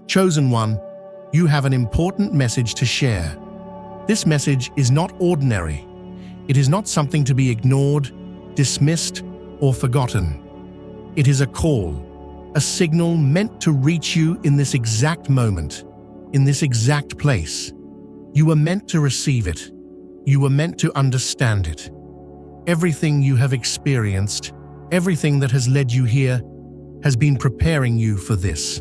Chosen one, you have an important message to share. This message is not ordinary. It is not something to be ignored, dismissed, or forgotten. It is a call, a signal meant to reach you in this exact moment, in this exact place. You were meant to receive it. You were meant to understand it. Everything you have experienced, everything that has led you here, has been preparing you for this.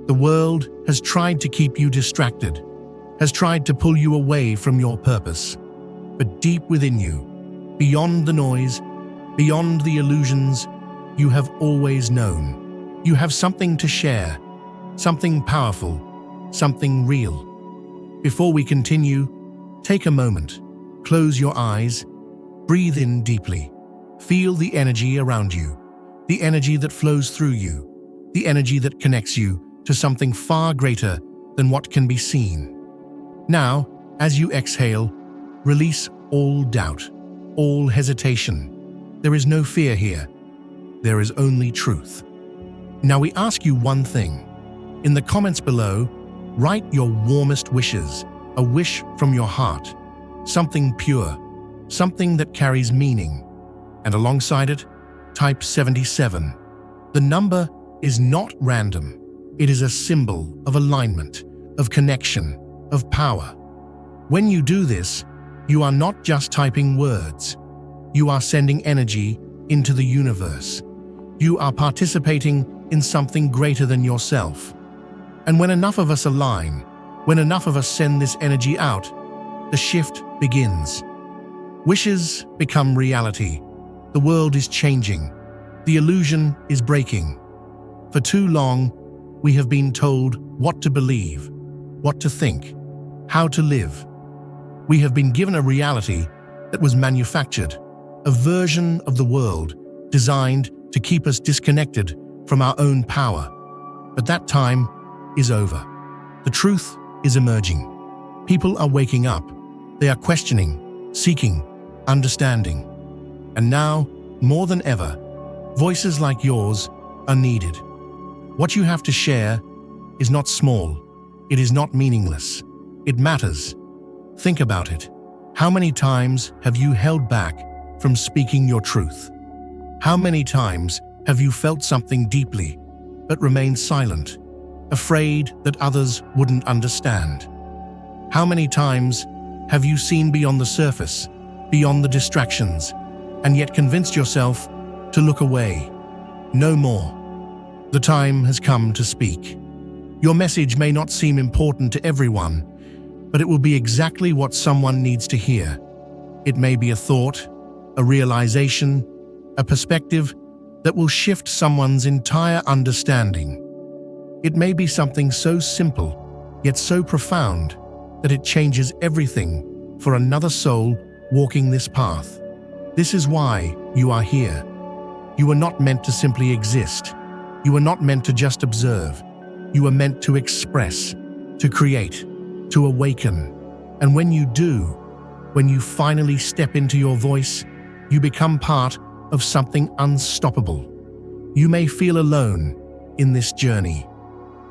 The world has tried to keep you distracted, has tried to pull you away from your purpose. But deep within you, beyond the noise, beyond the illusions, you have always known. You have something to share, something powerful, something real. Before we continue, take a moment, close your eyes, breathe in deeply. Feel the energy around you, the energy that flows through you, the energy that connects you to something far greater than what can be seen. Now, as you exhale, release all doubt, all hesitation. There is no fear here. There is only truth. Now we ask you one thing. In the comments below, write your warmest wishes, a wish from your heart, something pure, something that carries meaning. And alongside it, type 77. The number is not random. It is a symbol of alignment, of connection, of power. When you do this, you are not just typing words. You are sending energy into the universe. You are participating in something greater than yourself. And when enough of us align, when enough of us send this energy out, the shift begins. Wishes become reality. The world is changing. The illusion is breaking. For too long, we have been told what to believe, what to think, how to live. We have been given a reality that was manufactured, a version of the world designed to keep us disconnected from our own power. But that time is over. The truth is emerging. People are waking up. They are questioning, seeking, understanding. And now, more than ever, voices like yours are needed. What you have to share is not small. It is not meaningless. It matters. Think about it. How many times have you held back from speaking your truth? How many times have you felt something deeply, but remained silent, afraid that others wouldn't understand? How many times have you seen beyond the surface, beyond the distractions, and yet convinced yourself to look away? No more. The time has come to speak. Your message may not seem important to everyone, but it will be exactly what someone needs to hear. It may be a thought, a realization, a perspective that will shift someone's entire understanding. It may be something so simple, yet so profound, that it changes everything for another soul walking this path. This is why you are here. You are not meant to simply exist. You are not meant to just observe. You are meant to express, to create, to awaken. And when you do, when you finally step into your voice, you become part of something unstoppable. You may feel alone in this journey.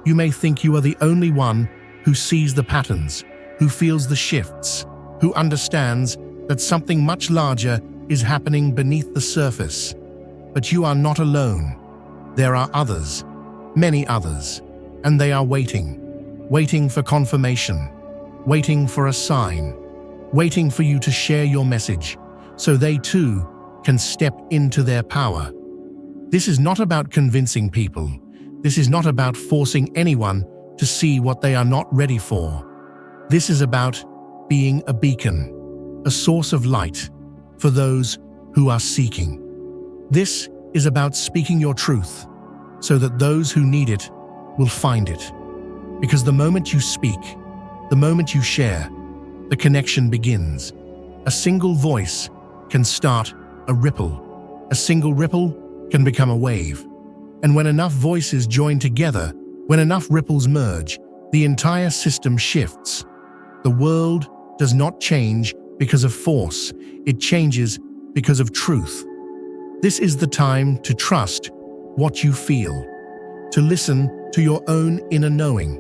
You may think you are the only one who sees the patterns, who feels the shifts, who understands that something much larger is happening beneath the surface. But you are not alone. There are others, many others, and they are waiting for confirmation, waiting for a sign, waiting for you to share your message, so they too can step into their power. This is not about convincing people. This is not about forcing anyone to see what they are not ready for. This is about being a beacon, a source of light for those who are seeking. This is about speaking your truth so that those who need it will find it. Because the moment you speak, the moment you share, the connection begins. A single voice can start a ripple. A single ripple can become a wave. And when enough voices join together, when enough ripples merge, the entire system shifts. The world does not change because of force. It changes because of truth. This is the time to trust what you feel, to listen to your own inner knowing,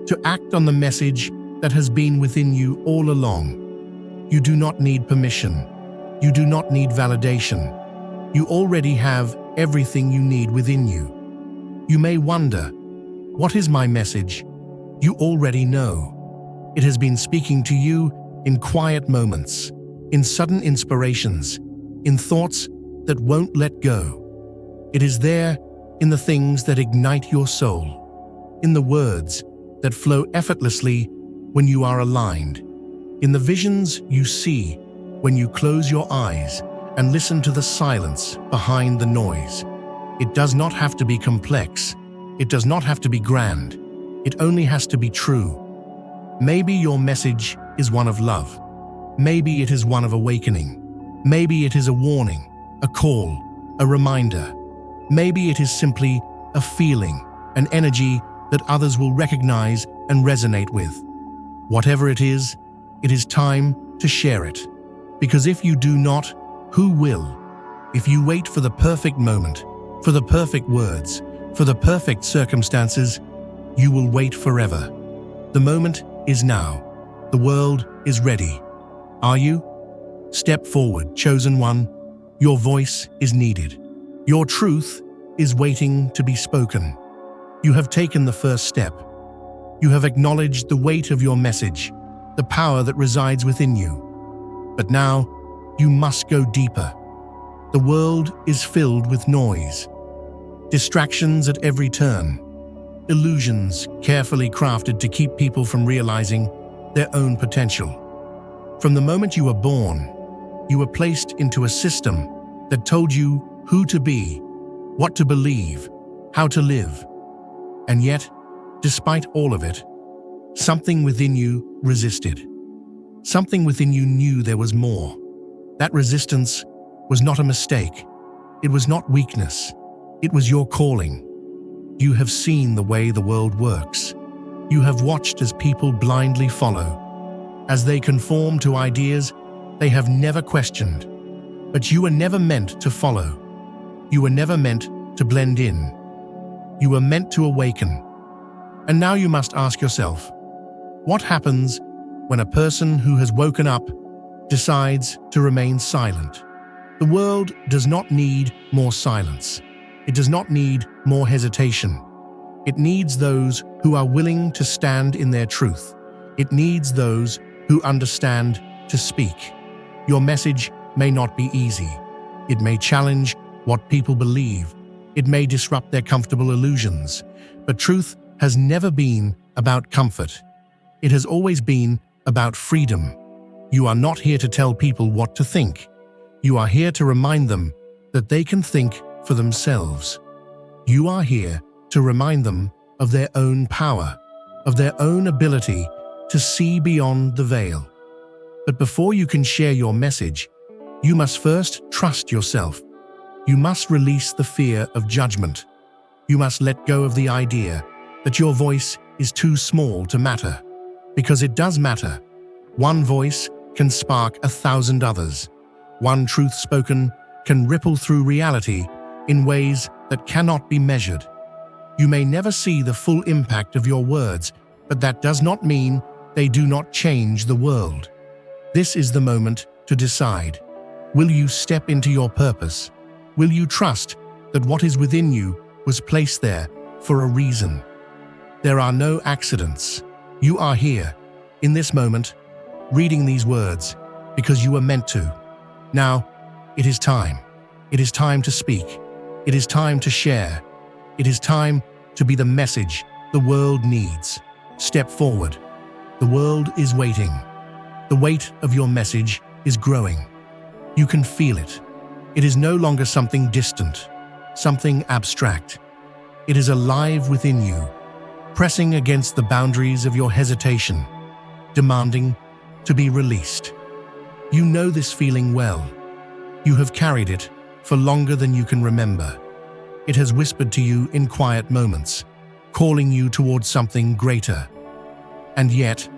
to act on the message that has been within you all along. You do not need permission. You do not need validation. You already have everything you need within you. You may wonder, what is my message? You already know. It has been speaking to you in quiet moments, in sudden inspirations, in thoughts that won't let go. It is there in the things that ignite your soul, in the words that flow effortlessly when you are aligned, in the visions you see when you close your eyes and listen to the silence behind the noise. It does not have to be complex. It does not have to be grand. It only has to be true. Maybe your message is one of love. Maybe it is one of awakening. Maybe it is a warning, a call, a reminder. Maybe it is simply a feeling, an energy that others will recognize and resonate with. Whatever it is time to share it. Because if you do not, who will? If you wait for the perfect moment, for the perfect words, for the perfect circumstances, you will wait forever. The moment is now. The world is ready. Are you? Step forward, chosen one. Your voice is needed. Your truth is waiting to be spoken. You have taken the first step. You have acknowledged the weight of your message, the power that resides within you. But now, you must go deeper. The world is filled with noise, distractions at every turn, illusions carefully crafted to keep people from realizing their own potential. From the moment you were born, you were placed into a system that told you who to be, what to believe, how to live. And yet, despite all of it, something within you resisted. Something within you knew there was more. That resistance was not a mistake. It was not weakness. It was your calling. You have seen the way the world works. You have watched as people blindly follow, as they conform to ideas they have never questioned. But you were never meant to follow. You were never meant to blend in. You were meant to awaken. And now you must ask yourself, what happens when a person who has woken up decides to remain silent? The world does not need more silence. It does not need more hesitation. It needs those who are willing to stand in their truth. It needs those who understand to speak. Your message may not be easy. It may challenge what people believe. It may disrupt their comfortable illusions. But truth has never been about comfort. It has always been about freedom. You are not here to tell people what to think. You are here to remind them that they can think for themselves. You are here to remind them of their own power, of their own ability to see beyond the veil. But before you can share your message, you must first trust yourself. You must release the fear of judgment. You must let go of the idea that your voice is too small to matter. Because it does matter. One voice can spark 1,000 others. One truth spoken can ripple through reality in ways that cannot be measured. You may never see the full impact of your words, but that does not mean they do not change the world. This is the moment to decide. Will you step into your purpose? Will you trust that what is within you was placed there for a reason? There are no accidents. You are here, in this moment, reading these words because you were meant to. Now, it is time. It is time to speak. It is time to share. It is time to be the message the world needs. Step forward. The world is waiting. The weight of your message is growing. You can feel it. It is no longer something distant, something abstract. It is alive within you, pressing against the boundaries of your hesitation, demanding to be released. You know this feeling well. You have carried it for longer than you can remember. It has whispered to you in quiet moments, calling you towards something greater. And yet,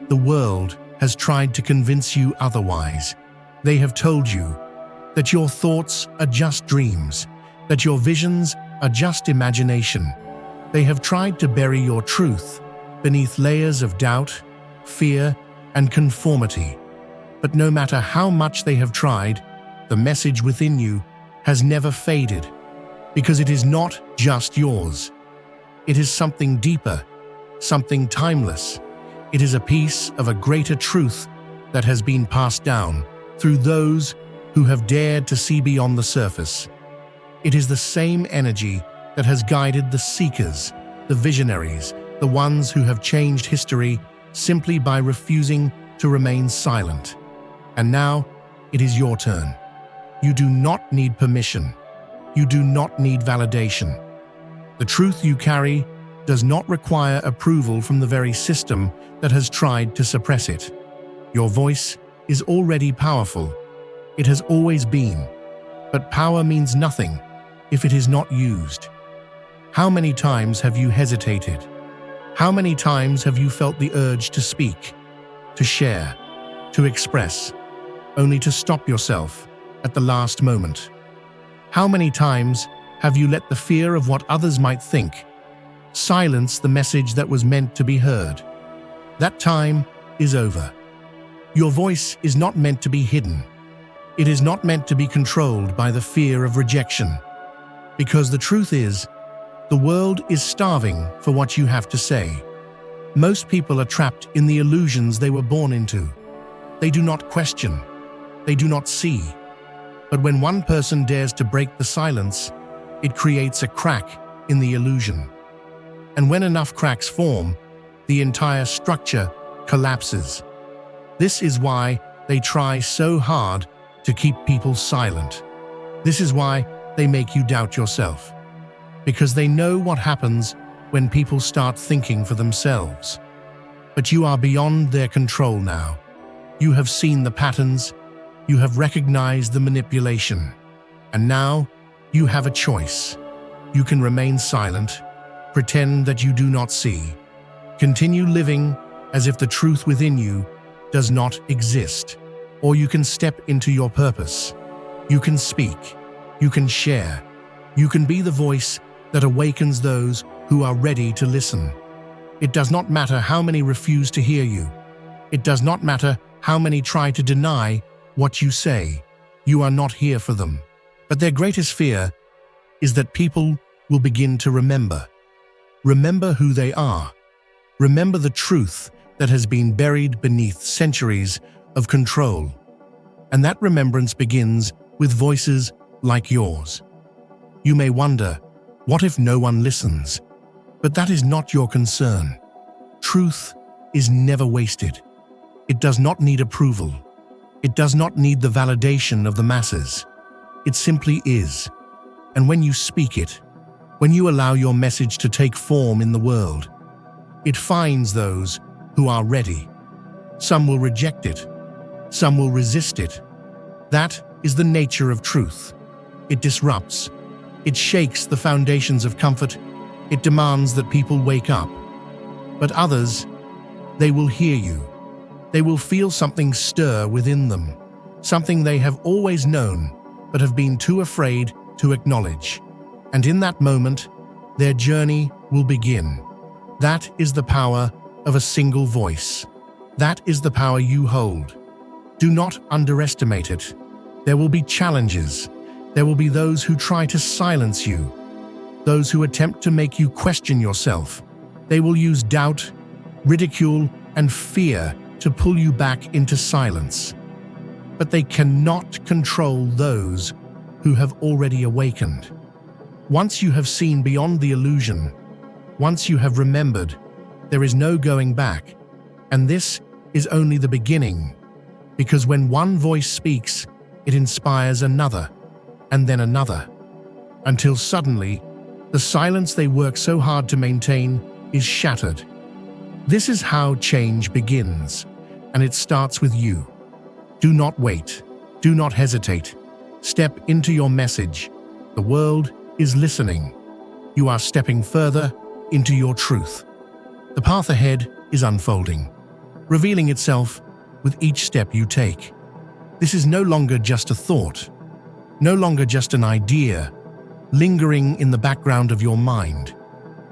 the world has tried to convince you otherwise. They have told you that your thoughts are just dreams, that your visions are just imagination. They have tried to bury your truth, beneath layers of doubt, fear, and conformity. But no matter how much they have tried, the message within you has never faded, because it is not just yours. It is something deeper, something timeless. It is a piece of a greater truth that has been passed down through those who have dared to see beyond the surface. It is the same energy that has guided the seekers, the visionaries, the ones who have changed history simply by refusing to remain silent. And now, it is your turn. You do not need permission. You do not need validation. The truth you carry does not require approval from the very system that has tried to suppress it. Your voice is already powerful. It has always been. But power means nothing if it is not used. How many times have you hesitated? How many times have you felt the urge to speak, to share, to express, only to stop yourself at the last moment? How many times have you let the fear of what others might think silence the message that was meant to be heard? That time is over. Your voice is not meant to be hidden. It is not meant to be controlled by the fear of rejection. Because the truth is, the world is starving for what you have to say. Most people are trapped in the illusions they were born into. They do not question. They do not see. But when one person dares to break the silence, it creates a crack in the illusion. And when enough cracks form, the entire structure collapses. This is why they try so hard to keep people silent. This is why they make you doubt yourself. Because they know what happens when people start thinking for themselves. But you are beyond their control now. You have seen the patterns. You have recognized the manipulation. And now you have a choice. You can remain silent, pretend that you do not see, continue living as if the truth within you does not exist, or you can step into your purpose. You can speak. You can share. You can be the voice that awakens those who are ready to listen. It does not matter how many refuse to hear you. It does not matter how many try to deny what you say. You are not here for them. But their greatest fear is that people will begin to remember. Remember who they are. Remember the truth that has been buried beneath centuries of control. And that remembrance begins with voices like yours. You may wonder, what if no one listens? But that is not your concern. Truth is never wasted. It does not need approval. It does not need the validation of the masses. It simply is. And when you speak it, when you allow your message to take form in the world, it finds those who are ready. Some will reject it. Some will resist it. That is the nature of truth. It disrupts. It shakes the foundations of comfort. It demands that people wake up. But others, they will hear you. They will feel something stir within them, something they have always known but have been too afraid to acknowledge. And in that moment, their journey will begin. That is the power of a single voice. That is the power you hold. Do not underestimate it. There will be challenges. There will be those who try to silence you, those who attempt to make you question yourself. They will use doubt, ridicule, and fear to pull you back into silence. But they cannot control those who have already awakened. Once you have seen beyond the illusion, once you have remembered, there is no going back. And this is only the beginning, because when one voice speaks, it inspires another, and then another, until suddenly, the silence they work so hard to maintain is shattered. This is how change begins, and it starts with you. Do not wait. Do not hesitate. Step into your message. The world is listening. You are stepping further into your truth. The path ahead is unfolding, revealing itself with each step you take. This is no longer just a thought, no longer just an idea, lingering in the background of your mind.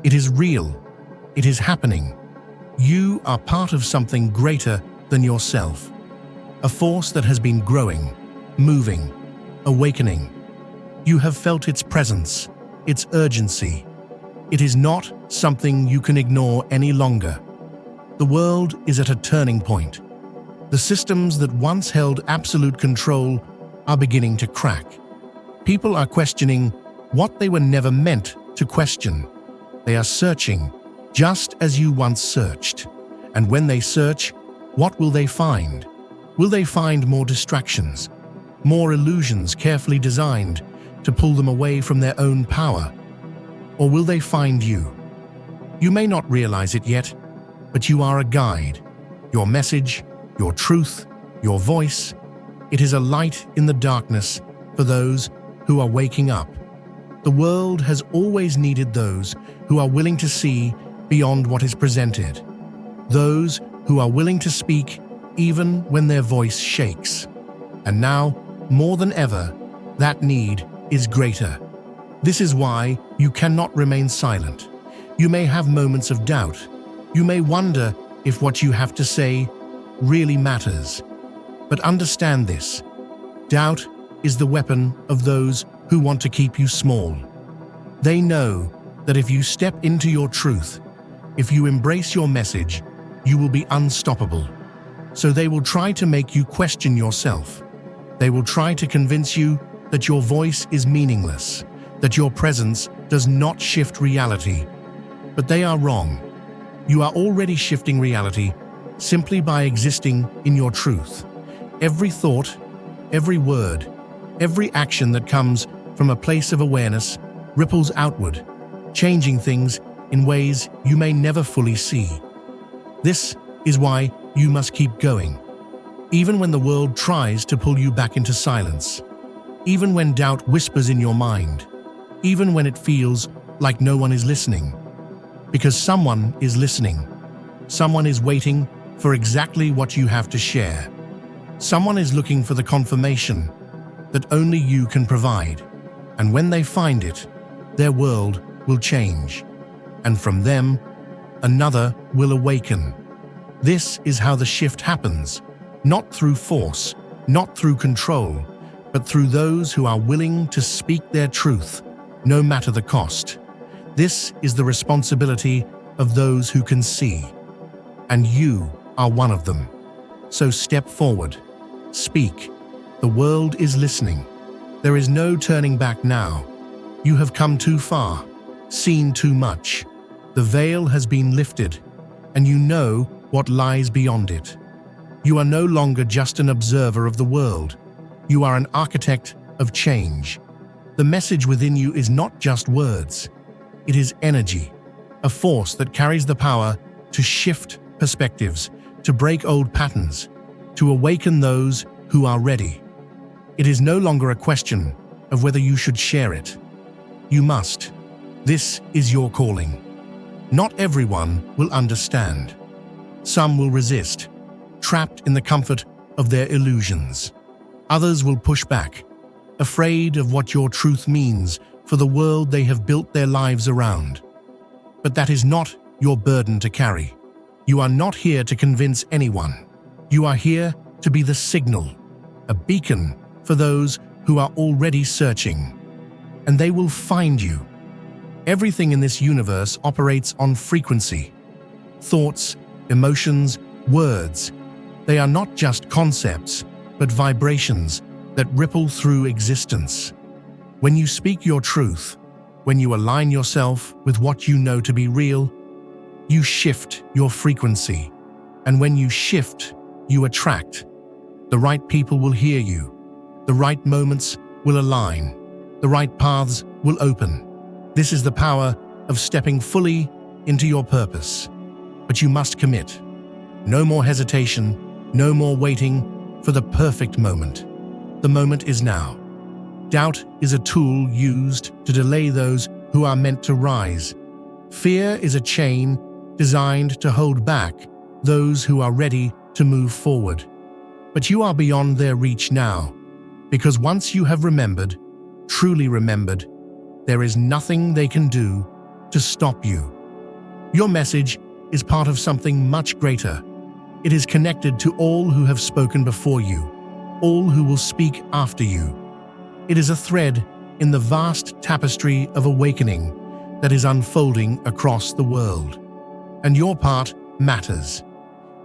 It is real. It is happening. You are part of something greater than yourself, a force that has been growing, moving, awakening. You have felt its presence, its urgency. It is not something you can ignore any longer. The world is at a turning point. The systems that once held absolute control are beginning to crack. People are questioning what they were never meant to question. They are searching, just as you once searched. And when they search, what will they find? Will they find more distractions, more illusions carefully designed to pull them away from their own power? Or will they find you? You may not realize it yet, but you are a guide. Your message, your truth, your voice, it is a light in the darkness for those who are waking up. The world has always needed those who are willing to see beyond what is presented. Those who are willing to speak even when their voice shakes. And now, more than ever, that need is greater. This is why you cannot remain silent. You may have moments of doubt. You may wonder if what you have to say really matters. But understand this: doubt is the weapon of those who want to keep you small. They know that if you step into your truth, if you embrace your message, you will be unstoppable. So they will try to make you question yourself. They will try to convince you that your voice is meaningless, that your presence does not shift reality. But they are wrong. You are already shifting reality simply by existing in your truth. Every thought, every word, every action that comes from a place of awareness ripples outward, changing things in ways you may never fully see. This is why you must keep going, even when the world tries to pull you back into silence, even when doubt whispers in your mind, even when it feels like no one is listening. Because someone is listening. Someone is waiting for exactly what you have to share. Someone is looking for the confirmation that only you can provide. And when they find it, their world will change. And from them, another will awaken. This is how the shift happens, not through force, not through control, but through those who are willing to speak their truth, no matter the cost. This is the responsibility of those who can see. And you are one of them. So step forward. Speak. The world is listening. There is no turning back now. You have come too far, seen too much. The veil has been lifted, and you know what lies beyond it. You are no longer just an observer of the world. You are an architect of change. The message within you is not just words. It is energy, a force that carries the power to shift perspectives, to break old patterns, to awaken those who are ready. It is no longer a question of whether you should share it. You must. This is your calling. Not everyone will understand. Some will resist, trapped in the comfort of their illusions. Others will push back, afraid of what your truth means for the world they have built their lives around. But that is not your burden to carry. You are not here to convince anyone. You are here to be the signal, a beacon for those who are already searching. And they will find you. Everything in this universe operates on frequency. Thoughts, emotions, words. They are not just concepts, but vibrations that ripple through existence. When you speak your truth, when you align yourself with what you know to be real, you shift your frequency. And when you shift, you attract. The right people will hear you. The right moments will align. The right paths will open. This is the power of stepping fully into your purpose. But you must commit. No more hesitation, no more waiting for the perfect moment. The moment is now. Doubt is a tool used to delay those who are meant to rise. Fear is a chain designed to hold back those who are ready to move forward. But you are beyond their reach now, because once you have remembered, truly remembered, there is nothing they can do to stop you. Your message is part of something much greater. It is connected to all who have spoken before you, all who will speak after you. It is a thread in the vast tapestry of awakening that is unfolding across the world. And your part matters.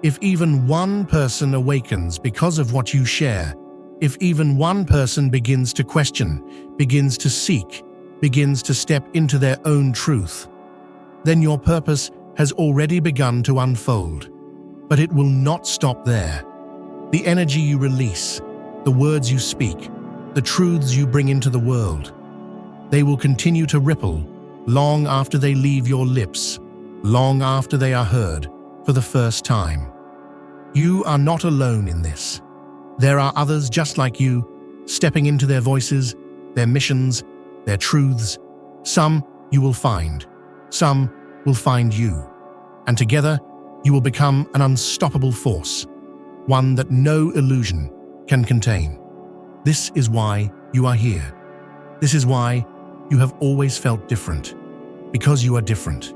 If even one person awakens because of what you share, if even one person begins to question, begins to seek, begins to step into their own truth, then your purpose has already begun to unfold. But it will not stop there. The energy you release, the words you speak, the truths you bring into the world, they will continue to ripple long after they leave your lips, long after they are heard for the first time. You are not alone in this. There are others just like you, stepping into their voices, their missions, their truths. Some you will find, some will find you, and together you will become an unstoppable force, one that no illusion can contain. This is why you are here. This is why you have always felt different. Because you are different.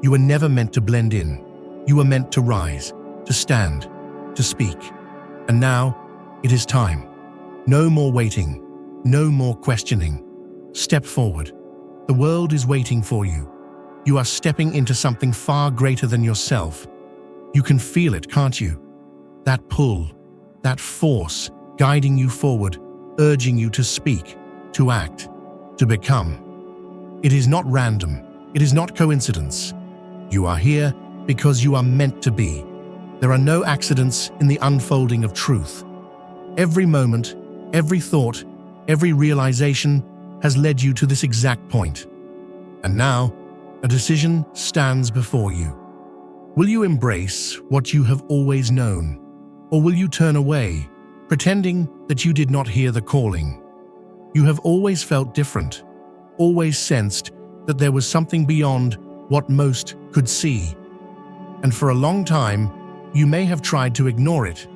You were never meant to blend in. You were meant to rise, to stand, to speak. And now it is time. No more waiting. No more questioning. Step forward. The world is waiting for you. You are stepping into something far greater than yourself. You can feel it, can't you? That pull, that force guiding you forward, urging you to speak, to act, to become. It is not random. It is not coincidence. You are here because you are meant to be. There are no accidents in the unfolding of truth. Every moment, every thought, every realization has led you to this exact point. And now, a decision stands before you. Will you embrace what you have always known, or will you turn away, pretending that you did not hear the calling? You have always felt different, always sensed that there was something beyond what most could see. And for a long time, you may have tried to ignore it,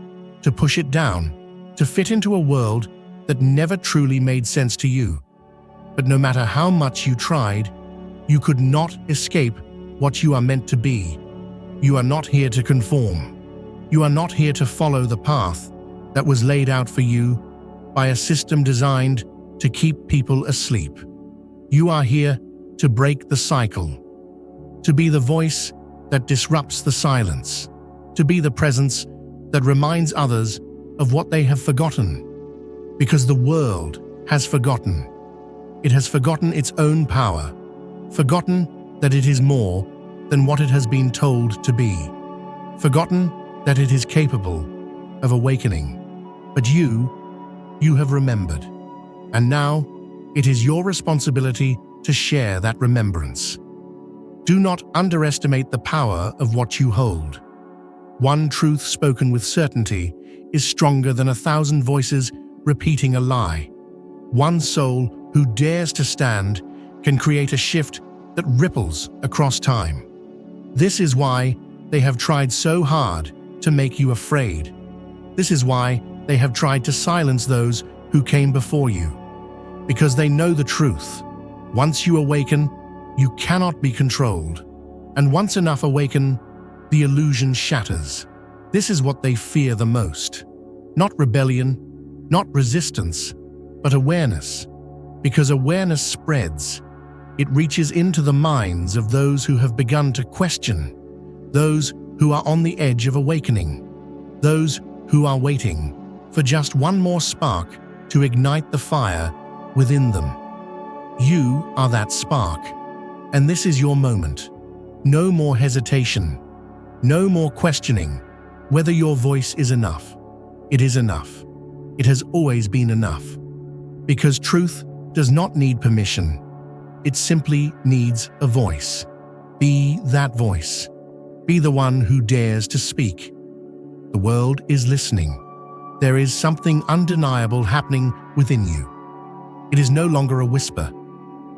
to push it down, to fit into a world that never truly made sense to you. But no matter how much you tried, you could not escape what you are meant to be. You are not here to conform. You are not here to follow the path that was laid out for you by a system designed to keep people asleep. You are here to break the cycle, to be the voice that disrupts the silence, to be the presence that reminds others of what they have forgotten. Because the world has forgotten. It has forgotten its own power, forgotten that it is more than what it has been told to be, forgotten that it is capable of awakening. But you have remembered. And now it is your responsibility to share that remembrance. Do not underestimate the power of what you hold. One truth spoken with certainty is stronger than 1,000 voices repeating a lie. One soul who dares to stand can create a shift that ripples across time. This is why they have tried so hard to make you afraid. This is why they have tried to silence those who came before you. Because they know the truth. Once you awaken, you cannot be controlled. And once enough awaken, the illusion shatters. This is what they fear the most. Not rebellion, not resistance, but awareness. Because awareness spreads. It reaches into the minds of those who have begun to question, those who are on the edge of awakening, those who are waiting for just one more spark to ignite the fire within them. You are that spark, and this is your moment. No more hesitation, no more questioning whether your voice is enough. It is enough. It has always been enough. Because truth does not need permission. It simply needs a voice. Be that voice. Be the one who dares to speak. The world is listening. There is something undeniable happening within you. It is no longer a whisper.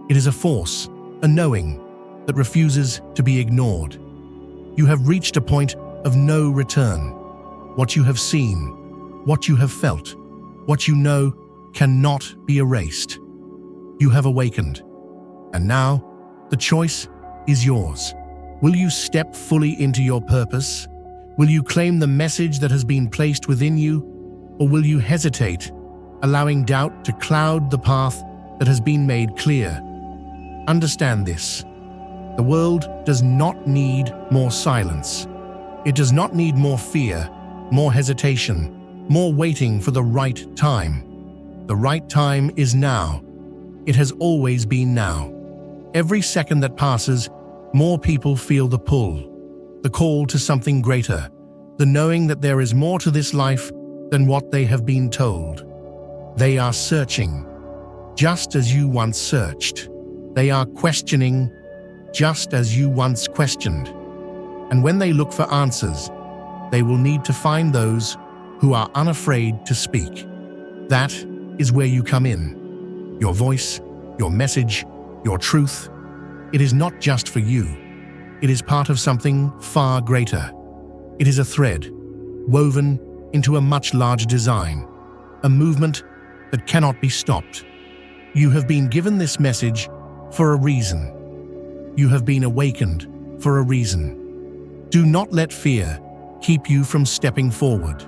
It is a force, a knowing that refuses to be ignored. You have reached a point of no return. What you have seen, what you have felt, what you know cannot be erased. You have awakened. And now, the choice is yours. Will you step fully into your purpose? Will you claim the message that has been placed within you? Or will you hesitate, allowing doubt to cloud the path that has been made clear? Understand this. The world does not need more silence. It does not need more fear, more hesitation, more waiting for the right time. The right time is now. It has always been now. Every second that passes, more people feel the pull, the call to something greater, the knowing that there is more to this life than what they have been told. They are searching, just as you once searched. They are questioning, just as you once questioned. And when they look for answers, they will need to find those who are unafraid to speak. That is where you come in. Your voice, your message, your truth. It is not just for you. It is part of something far greater. It is a thread, woven into a much larger design, a movement that cannot be stopped. You have been given this message for a reason. You have been awakened for a reason. Do not let fear keep you from stepping forward.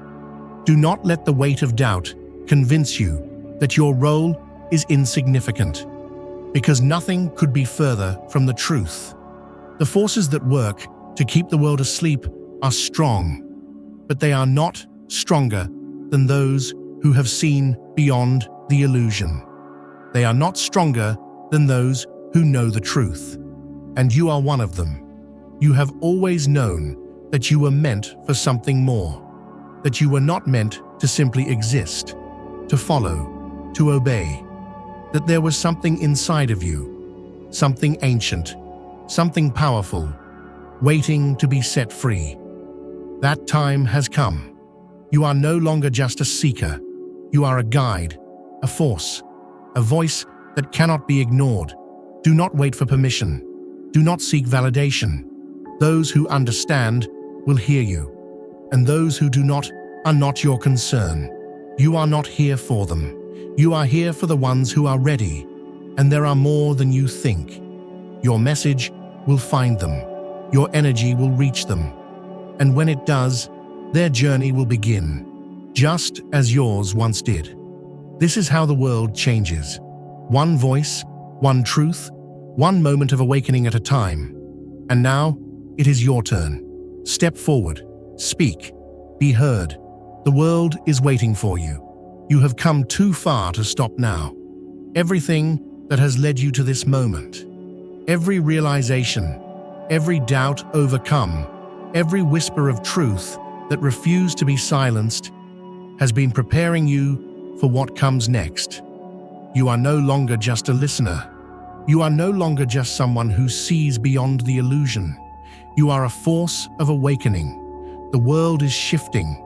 Do not let the weight of doubt convince you that your role is insignificant, because nothing could be further from the truth. The forces that work to keep the world asleep are strong, but they are not stronger than those who have seen beyond the illusion. They are not stronger than those who know the truth. And you are one of them. You have always known that you were meant for something more, that you were not meant to simply exist, to follow, to obey, that there was something inside of you, something ancient, something powerful, waiting to be set free. That time has come. You are no longer just a seeker. You are a guide, a force, a voice that cannot be ignored. Do not wait for permission. Do not seek validation. Those who understand will hear you, and those who do not are not your concern. You are not here for them. You are here for the ones who are ready, and there are more than you think. Your message will find them. Your energy will reach them. And when it does, their journey will begin, just as yours once did. This is how the world changes. One voice, one truth, one moment of awakening at a time. And now, it is your turn. Step forward, speak, be heard. The world is waiting for you. You have come too far to stop now. Everything that has led you to this moment, every realization, every doubt overcome, every whisper of truth that refused to be silenced, has been preparing you for what comes next. You are no longer just a listener. You are no longer just someone who sees beyond the illusion. You are a force of awakening. The world is shifting.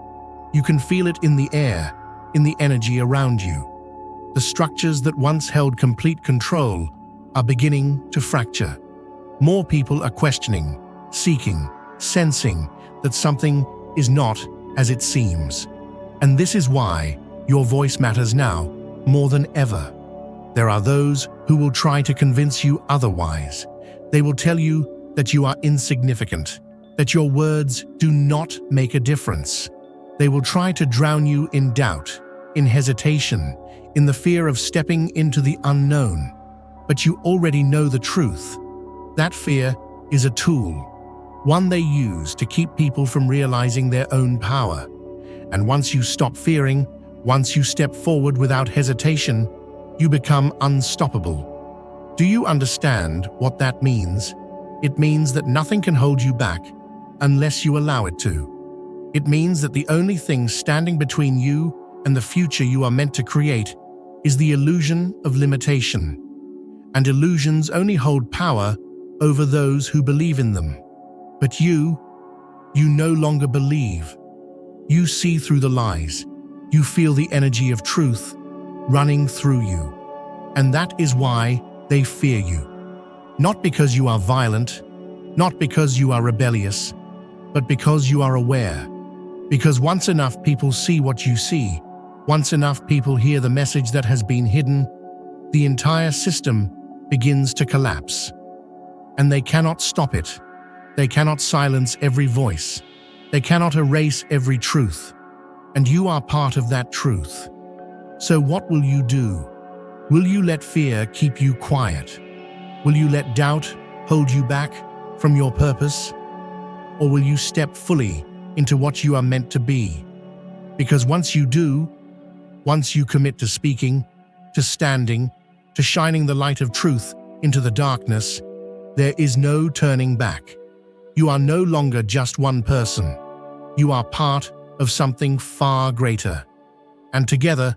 You can feel it in the air, in the energy around you. The structures that once held complete control are beginning to fracture. More people are questioning, seeking, sensing that something is not as it seems. And this is why your voice matters now more than ever. There are those who will try to convince you otherwise. They will tell you that you are insignificant, that your words do not make a difference. They will try to drown you in doubt, in hesitation, in the fear of stepping into the unknown. But you already know the truth. That fear is a tool, one they use to keep people from realizing their own power. And once you stop fearing, once you step forward without hesitation, you become unstoppable. Do you understand what that means? It means that nothing can hold you back unless you allow it to. It means that the only thing standing between you and the future you are meant to create is the illusion of limitation. And illusions only hold power over those who believe in them. But you no longer believe. You see through the lies. You feel the energy of truth running through you. And that is why they fear you. Not because you are violent, not because you are rebellious, but because you are aware. Because once enough people see what you see, once enough people hear the message that has been hidden, the entire system begins to collapse. And they cannot stop it. They cannot silence every voice. They cannot erase every truth. And you are part of that truth. So what will you do? Will you let fear keep you quiet? Will you let doubt hold you back from your purpose? Or will you step fully into what you are meant to be? Because once you do, once you commit to speaking, to standing, to shining the light of truth into the darkness, there is no turning back. You are no longer just one person. You are part of something far greater. And together,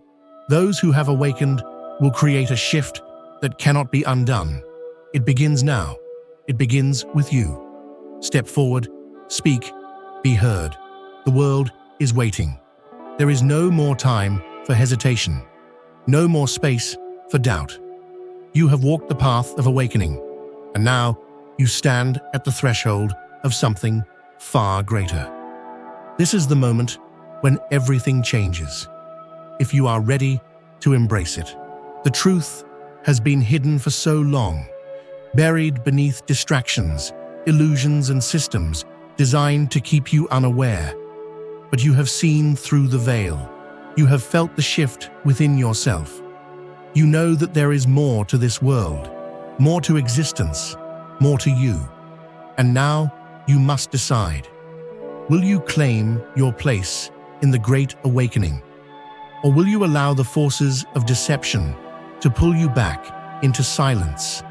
those who have awakened will create a shift that cannot be undone. It begins now. It begins with you. Step forward, speak, be heard. The world is waiting. There is no more time for hesitation. No more space for doubt. You have walked the path of awakening, and now you stand at the threshold of something far greater. This is the moment when everything changes, if you are ready to embrace it. The truth has been hidden for so long, buried beneath distractions, illusions, and systems designed to keep you unaware. But you have seen through the veil. You have felt the shift within yourself. You know that there is more to this world, more to existence, more to you. And now you must decide. Will you claim your place in the Great Awakening? Or will you allow the forces of deception to pull you back into silence?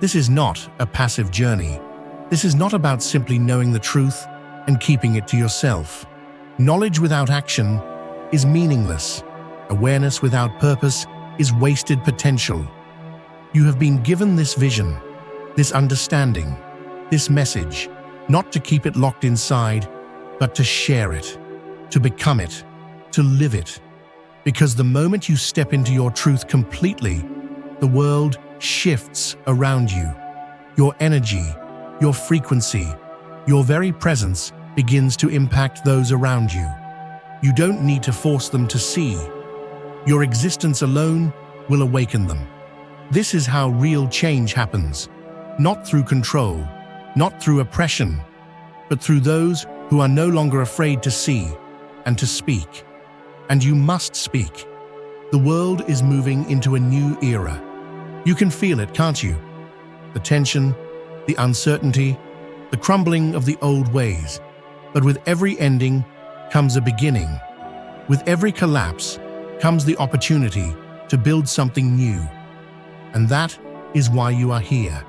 This is not a passive journey. This is not about simply knowing the truth and keeping it to yourself. Knowledge without action is meaningless. Awareness without purpose is wasted potential. You have been given this vision, this understanding, this message, not to keep it locked inside, but to share it, to become it, to live it. Because the moment you step into your truth completely, the world shifts around you. Your energy, your frequency, your very presence begins to impact those around you. You don't need to force them to see. Your existence alone will awaken them. This is how real change happens, not through control, not through oppression, but through those who are no longer afraid to see and to speak. And you must speak. The world is moving into a new era. You can feel it, can't you? The tension, the uncertainty, the crumbling of the old ways. But with every ending comes a beginning. With every collapse comes the opportunity to build something new. And that is why you are here.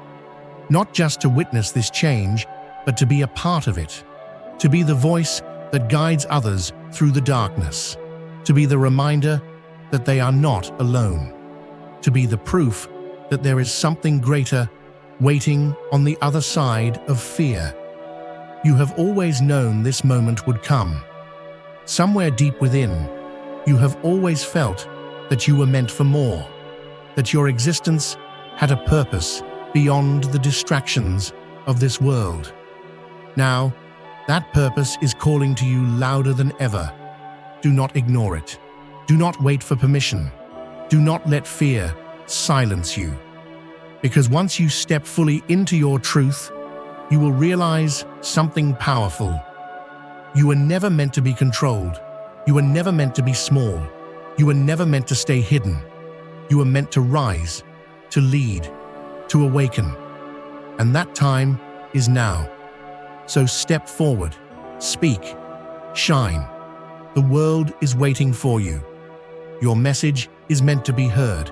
Not just to witness this change, but to be a part of it. To be the voice that guides others through the darkness. To be the reminder that they are not alone. To be the proof that there is something greater waiting on the other side of fear. You have always known this moment would come. Somewhere deep within, you have always felt that you were meant for more, that your existence had a purpose beyond the distractions of this world. Now, that purpose is calling to you louder than ever. Do not ignore it. Do not wait for permission. Do not let fear silence you. Because once you step fully into your truth, you will realize something powerful. You were never meant to be controlled. You were never meant to be small. You were never meant to stay hidden. You were meant to rise, to lead, to awaken. And that time is now. So step forward, speak, shine. The world is waiting for you. Your message is meant to be heard.